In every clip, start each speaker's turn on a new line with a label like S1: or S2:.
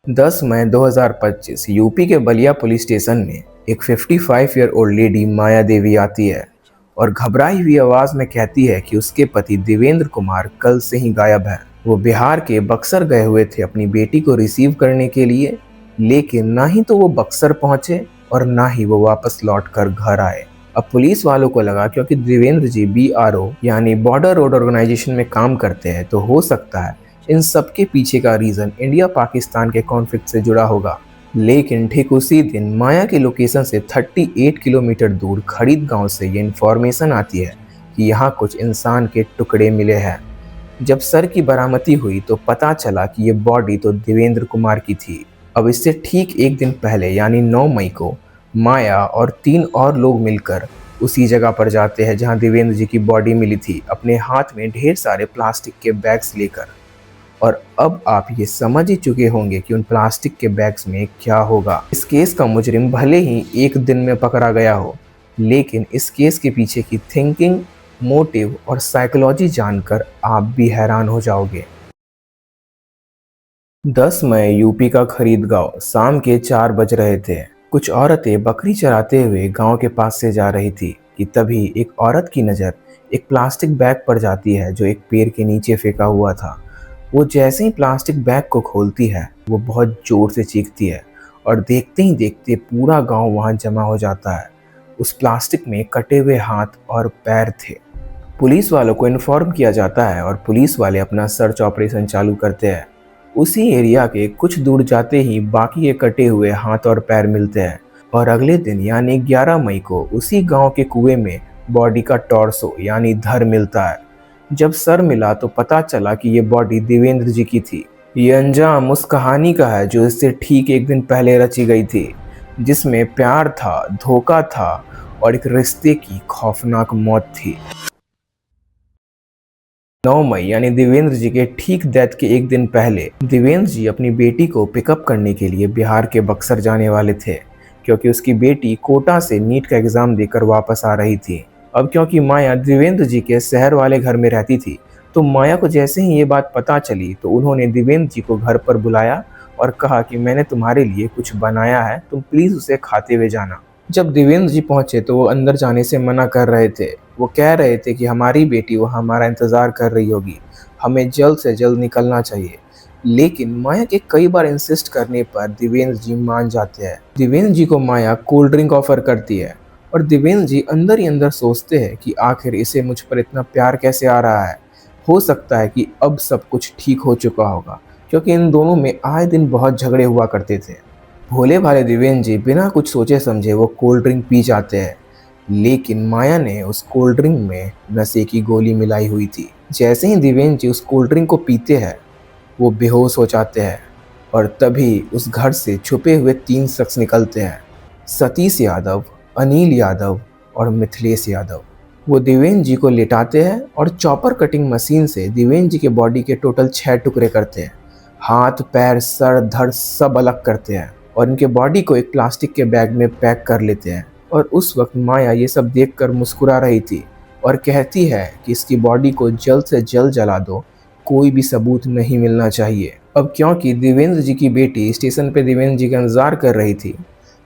S1: 10 मई 2025 UP के Ballia police station में एक 55 ईयर ओल्ड लेडी माया देवी आती है और घबराई हुई आवाज में कहती है कि उसके पति देवेंद्र कुमार कल से ही गायब है। वो बिहार के बक्सर गए हुए थे अपनी बेटी को रिसीव करने के लिए, लेकिन ना ही तो वो बक्सर पहुंचे और ना ही वो वापस लौट कर घर आए। अब पुलिस वालों को लगा क्योंकि देवेंद्र जी BRO यानी बॉर्डर रोड ऑर्गेनाइजेशन में काम करते हैं, तो हो सकता है इन सब के पीछे का रीजन इंडिया पाकिस्तान के कॉन्फ्लिक्ट से जुड़ा होगा। लेकिन ठीक उसी दिन माया की लोकेशन से 38 किलोमीटर दूर खरीद गांव से ये इन्फॉर्मेशन आती है कि यहाँ कुछ इंसान के टुकड़े मिले हैं। जब सर की बरामदी हुई तो पता चला कि ये बॉडी तो देवेंद्र कुमार की थी। अब इससे ठीक एक दिन पहले यानी 9 मई को माया और 3 और लोग मिलकर उसी जगह पर जाते हैं जहां देवेंद्र जी की बॉडी मिली थी, अपने हाथ में ढेर सारे प्लास्टिक के बैग्स लेकर। और अब आप ये समझ ही चुके होंगे कि उन प्लास्टिक के बैग्स में क्या होगा। इस केस का मुजरिम भले ही एक दिन में पकड़ा गया हो, लेकिन इस केस के पीछे की थिंकिंग, मोटिव और साइकोलॉजी जानकर आप भी हैरान हो जाओगे। 10 मई यूपी का खरीद गांव, शाम के 4 बज रहे थे। कुछ औरतें बकरी चराते हुए गांव के पास से जा रही थी कि तभी एक औरत की नज़र एक प्लास्टिक बैग पर जाती है जो एक पेड़ के नीचे फेंका हुआ था। वो जैसे ही प्लास्टिक बैग को खोलती है, वो बहुत जोर से चीखती है और देखते ही देखते पूरा गांव वहां जमा हो जाता है। उस प्लास्टिक में कटे हुए हाथ और पैर थे। पुलिस वालों को इन्फॉर्म किया जाता है और पुलिस वाले अपना सर्च ऑपरेशन चालू करते हैं। उसी एरिया के कुछ दूर जाते ही बाकी के कटे हुए हाथ और पैर मिलते हैं और अगले दिन यानी 11 मई को उसी गांव के कुएं में बॉडी का टॉर्सो यानी धड़ मिलता है। जब सर मिला तो पता चला कि ये बॉडी देवेंद्र जी की थी। ये अंजाम उस कहानी का है जो इससे ठीक एक दिन पहले रची गई थी, जिसमें प्यार था, धोखा था और एक रिश्ते की खौफनाक मौत थी। 9 मई यानी देवेंद्र जी के ठीक डेथ के एक दिन पहले देवेंद्र जी अपनी बेटी को पिकअप करने के लिए बिहार के बक्सर जाने वाले थे, क्योंकि उसकी बेटी कोटा से नीट का एग्जाम देकर वापस आ रही थी। अब क्योंकि माया देवेंद्र जी के शहर वाले घर में रहती थी, तो माया को जैसे ही ये बात पता चली तो उन्होंने देवेंद्र जी को घर पर बुलाया और कहा कि मैंने तुम्हारे लिए कुछ बनाया है, तुम प्लीज उसे खाते हुए जाना। जब देवेंद्र जी पहुंचे तो वो अंदर जाने से मना कर रहे थे। वो कह रहे थे कि हमारी बेटी वहाँ हमारा इंतज़ार कर रही होगी, हमें जल्द से जल्द निकलना चाहिए। लेकिन माया के कई बार इंसिस्ट करने पर देवेंद्र जी मान जाते हैं। देवेंद्र जी को माया कोल्ड ड्रिंक ऑफर करती है और देवेंद्र जी अंदर ही अंदर सोचते हैं कि आखिर इसे मुझ पर इतना प्यार कैसे आ रहा है। हो सकता है कि अब सब कुछ ठीक हो चुका होगा, क्योंकि इन दोनों में आए दिन बहुत झगड़े हुआ करते थे। भोले भाले देवेंद्र जी बिना कुछ सोचे समझे वो कोल्ड ड्रिंक पी जाते हैं, लेकिन माया ने उस कोल्ड ड्रिंक में नशे की गोली मिलाई हुई थी। जैसे ही देवेंद्र जी उस कोल्ड ड्रिंक को पीते हैं, वो बेहोश हो जाते हैं और तभी उस घर से छुपे हुए 3 शख्स निकलते हैं, सतीश यादव, अनिल यादव और मिथिलेश यादव। वो देवेंद्र जी को लेटाते हैं और चॉपर कटिंग मशीन से देवेंद्र जी के बॉडी के टोटल 6 टुकड़े करते हैं। हाथ, पैर, सर, धड़ सब अलग करते हैं और इनके बॉडी को एक प्लास्टिक के बैग में पैक कर लेते हैं। और उस वक्त माया ये सब देखकर मुस्कुरा रही थी और कहती है कि इसकी बॉडी को जल्द से जल्द जला दो, कोई भी सबूत नहीं मिलना चाहिए। अब क्योंकि देवेंद्र जी की बेटी स्टेशन पे देवेंद्र जी का इंतजार कर रही थी,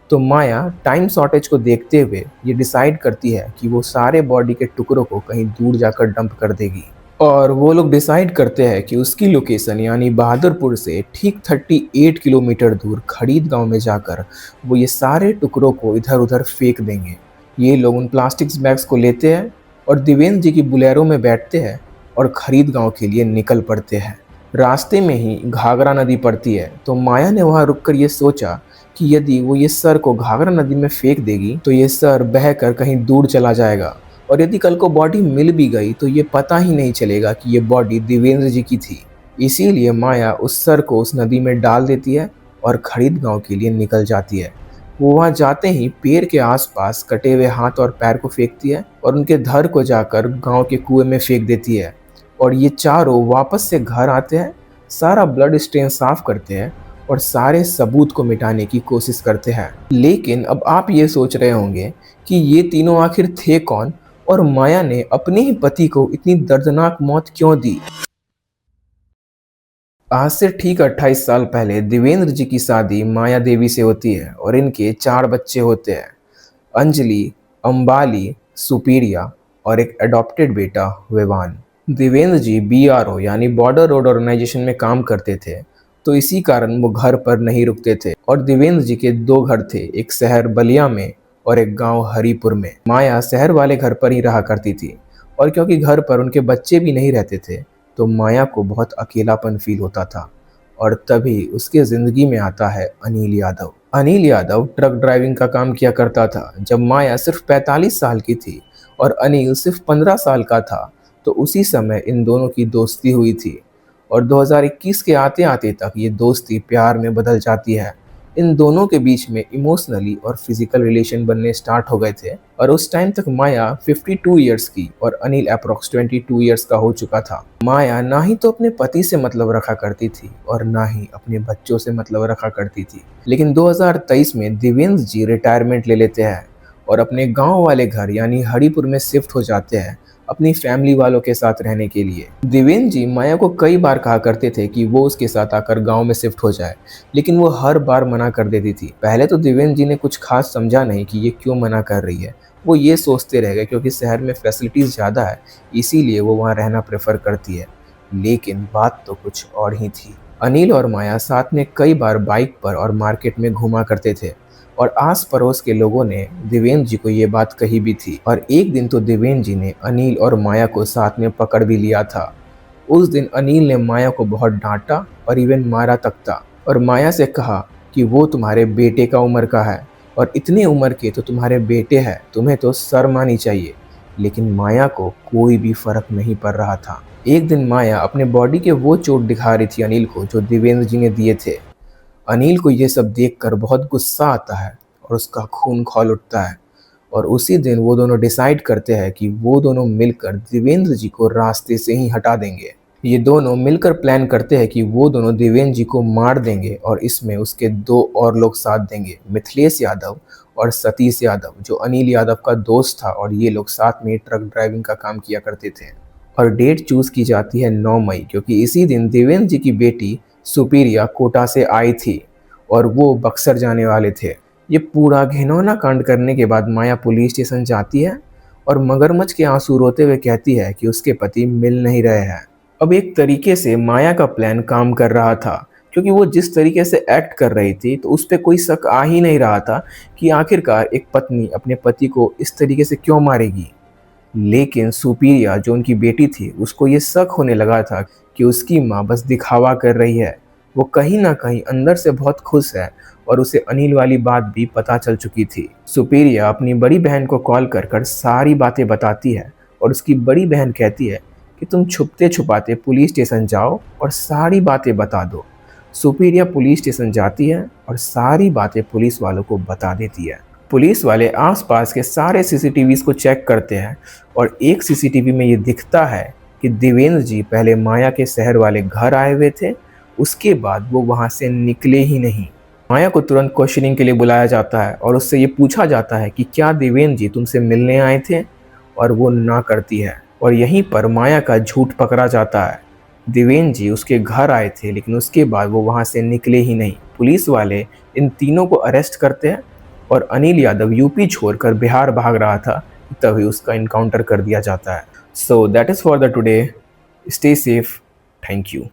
S1: तो माया टाइम शॉर्टेज को देखते हुए ये डिसाइड करती है कि वो सारे बॉडी के टुकड़ों को कहीं दूर जाकर डंप कर देगी। और वो लोग डिसाइड करते हैं कि उसकी लोकेशन यानी बहादुरपुर से ठीक 38 किलोमीटर दूर खरीद गांव में जाकर वो ये सारे टुकड़ों को इधर उधर फेंक देंगे। ये लोग उन प्लास्टिक्स बैग्स को लेते हैं और देवेंद्र जी की बुलेरो में बैठते हैं और खरीद गांव के लिए निकल पड़ते हैं। रास्ते में ही घाघरा नदी पड़ती है, तो माया ने वहाँ रुककर ये सोचा कि यदि वो ये सर को घाघरा नदी में फेंक देगी तो ये सर बहकर कहीं दूर चला जाएगा, और यदि कल को बॉडी मिल भी गई तो ये पता ही नहीं चलेगा कि ये बॉडी देवेंद्र जी की थी। इसीलिए माया उस सर को उस नदी में डाल देती है और खरीद गांव के लिए निकल जाती है। वो वहाँ जाते ही पेड़ के आसपास कटे हुए हाथ और पैर को फेंकती है और उनके धड़ को जाकर गांव के कुएं में फेंक देती है। और ये चारों वापस से घर आते हैं, सारा ब्लड स्टेन साफ करते हैं और सारे सबूत को मिटाने की कोशिश करते हैं। लेकिन अब आप ये सोच रहे होंगे कि ये तीनों आखिर थे कौन और माया ने अपने ही पति को इतनी दर्दनाक मौत क्यों दी। आज से ठीक 28 साल पहले देवेंद्र जी की शादी माया देवी से होती है और इनके 4 बच्चे होते हैं। अंजलि, अंबाली, सुपीरिया और एक अडॉप्टेड बेटा विवान। देवेंद्र जी बीआरओ यानी बॉर्डर रोड ऑर्गेनाइजेशन में काम करते थे, तो इसी कारण वो घर पर नहीं रुकते थे और देवेंद्र जी के 2 घर थे, एक शहर बलिया में और एक गांव हरिपुर में। माया शहर वाले घर पर ही रहा करती थी और क्योंकि घर पर उनके बच्चे भी नहीं रहते थे, तो माया को बहुत अकेलापन फील होता था। और तभी उसके ज़िंदगी में आता है अनिल यादव। अनिल यादव ट्रक ड्राइविंग का काम किया करता था। जब माया सिर्फ 45 साल की थी और अनिल सिर्फ 15 साल का था, तो उसी समय इन दोनों की दोस्ती हुई थी और 2021 के आते-आते तक ये दोस्ती प्यार में बदल जाती है। इन दोनों के बीच में इमोशनली और फिजिकल रिलेशन बनने स्टार्ट हो गए थे और उस टाइम तक माया 52 इयर्स की और अनिल अप्रॉक्स 22 इयर्स का हो चुका था। माया ना ही तो अपने पति से मतलब रखा करती थी और ना ही अपने बच्चों से मतलब रखा करती थी। लेकिन 2023 में देवेंद्र जी रिटायरमेंट ले लेते हैं और अपने गांव वाले घर यानी हरिपुर में शिफ्ट हो जाते हैं अपनी फैमिली वालों के साथ रहने के लिए। देवेंद्र जी माया को कई बार कहा करते थे कि वो उसके साथ आकर गांव में शिफ्ट हो जाए, लेकिन वो हर बार मना कर देती थी। पहले तो देवेंद्र जी ने कुछ खास समझा नहीं कि ये क्यों मना कर रही है। वो ये सोचते रह गए क्योंकि शहर में फैसिलिटीज़ ज़्यादा है, इसीलिए वो वहाँ रहना प्रेफर करती है। लेकिन बात तो कुछ और ही थी। अनिल और माया साथ में कई बार बाइक पर और मार्केट में घूमा करते थे और आस पड़ोस के लोगों ने देवेंद्र जी को ये बात कही भी थी और एक दिन तो देवेंद्र जी ने अनिल और माया को साथ में पकड़ भी लिया था। उस दिन अनिल ने माया को बहुत डांटा और इवन मारा तक था और माया से कहा कि वो तुम्हारे बेटे का उम्र का है और इतनी उम्र के तो तुम्हारे बेटे हैं, तुम्हें तो शर्म आनी चाहिए। लेकिन माया को कोई भी फर्क नहीं पड़ रहा था। एक दिन माया अपने बॉडी के वो चोट दिखा रही थी अनिल को जो देवेंद्र जी ने दिए थे। अनिल को ये सब देखकर बहुत गुस्सा आता है और उसका खून खौल उठता है और उसी दिन वो दोनों डिसाइड करते हैं कि वो दोनों मिलकर देवेंद्र जी को रास्ते से ही हटा देंगे। ये दोनों मिलकर प्लान करते हैं कि वो दोनों देवेंद्र जी को मार देंगे और इसमें उसके 2 और लोग साथ देंगे, मिथिलेश यादव और सतीश यादव, जो अनिल यादव का दोस्त था और ये लोग साथ में ट्रक ड्राइविंग का काम किया करते थे। और डेट चूज की जाती है 9 मई, क्योंकि इसी दिन देवेंद्र जी की बेटी सुपीरिया कोटा से आई थी और वो बक्सर जाने वाले थे। ये पूरा घिनौना कांड करने के बाद माया पुलिस स्टेशन जाती है और मगरमच्छ के आंसू रोते हुए कहती है कि उसके पति मिल नहीं रहे हैं। अब एक तरीके से माया का प्लान काम कर रहा था, क्योंकि वो जिस तरीके से एक्ट कर रही थी तो उस पर कोई शक आ ही नहीं रहा था कि आखिरकार एक पत्नी अपने पति को इस तरीके से क्यों मारेगी। लेकिन सुपीरिया जो उनकी बेटी थी, उसको ये शक होने लगा था कि उसकी माँ बस दिखावा कर रही है। वो कहीं ना कहीं अंदर से बहुत खुश है और उसे अनिल वाली बात भी पता चल चुकी थी। सुपीरिया अपनी बड़ी बहन को कॉल कर कर सारी बातें बताती है और उसकी बड़ी बहन कहती है कि तुम छुपते छुपाते पुलिस स्टेशन जाओ और सारी बातें बता दो। सुपीरिया पुलिस स्टेशन जाती है और सारी बातें पुलिस वालों को बता देती है। पुलिस वाले आसपास के सारे सीसीटीवीज़ को चेक करते हैं और एक सीसीटीवी में ये दिखता है कि देवेंद्र जी पहले माया के शहर वाले घर आए हुए थे, उसके बाद वो वहाँ से निकले ही नहीं। माया को तुरंत क्वेश्चनिंग के लिए बुलाया जाता है और उससे ये पूछा जाता है कि क्या देवेंद्र जी तुमसे मिलने आए थे, और वो ना करती है और यहीं पर माया का झूठ पकड़ा जाता है। देवेंद्र जी उसके घर आए थे लेकिन उसके बाद वो वहाँ से निकले ही नहीं। पुलिस वाले इन तीनों को अरेस्ट करते हैं और अनिल यादव यूपी छोड़कर बिहार भाग रहा था, तभी उसका इनकाउंटर कर दिया जाता है। So that is for the today. Stay safe. Thank you.